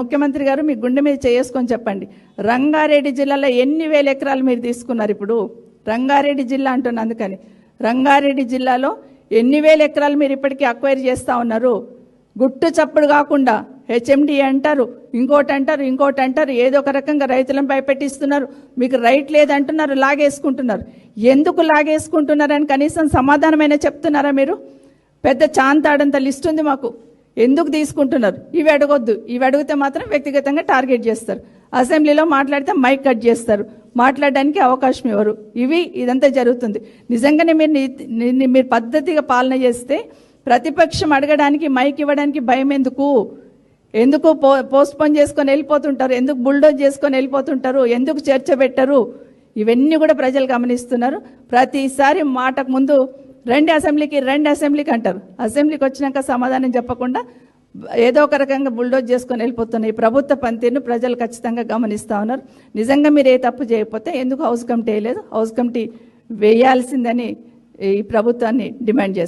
ముఖ్యమంత్రి గారు మీ గుండె మీద చేసుకొని చెప్పండి, రంగారెడ్డి జిల్లాలో ఎన్ని వేల ఎకరాలు మీరు తీసుకున్నారు? ఇప్పుడు రంగారెడ్డి జిల్లా అంటున్నా, అందుకని రంగారెడ్డి జిల్లాలో ఎన్ని వేల ఎకరాలు మీరు ఇప్పటికీ అక్వైర్ చేస్తూ ఉన్నారు? గుట్టు చప్పుడు కాకుండా హెచ్ఎండి అంటారు, ఇంకోటి అంటారు, ఏదో ఒక రకంగా రైతులను భయపెట్టిస్తున్నారు. మీకు రైట్ లేదంటున్నారు, లాగేసుకుంటున్నారు. ఎందుకు లాగేసుకుంటున్నారని కనీసం సమాధానమైనా చెప్తున్నారా మీరు? పెద్ద చాంతాడంత లిస్ట్ ఉంది మాకు, ఎందుకు తీసుకుంటున్నారు? ఇవి అడగొద్దు, ఇవి అడిగితే మాత్రం వ్యక్తిగతంగా టార్గెట్ చేస్తారు. అసెంబ్లీలో మాట్లాడితే మైక్ కట్ చేస్తారు, మాట్లాడడానికి అవకాశం ఇవ్వరు. ఇదంతా జరుగుతుంది. నిజంగానే మీరు పద్ధతిగా పాలన చేస్తే ప్రతిపక్షం అడగడానికి మైక్ ఇవ్వడానికి భయం ఎందుకు పోస్ట్పోన్ చేసుకొని వెళ్ళిపోతుంటారు? ఎందుకు బుల్డోజ్ చేసుకొని వెళ్ళిపోతుంటారు? ఎందుకు చర్చ పెట్టరు? ఇవన్నీ కూడా ప్రజలు గమనిస్తున్నారు. ప్రతిసారి మాటకు ముందు రండి అసెంబ్లీకి అంటారు. అసెంబ్లీకి వచ్చినాక సమాధానం చెప్పకుండా ఏదో ఒక రకంగా బుల్డోజ్ చేసుకొని వెళ్ళిపోతున్న ఈ ప్రభుత్వ పనితీరును ప్రజలు ఖచ్చితంగా గమనిస్తూ ఉన్నారు. నిజంగా మీరు ఏ తప్పు చేయకపోతే ఎందుకు హౌస్ కమిటీ వేయలేదు? హౌస్ కమిటీ వేయాల్సిందని ఈ ప్రభుత్వాన్ని డిమాండ్ చేస్తారు.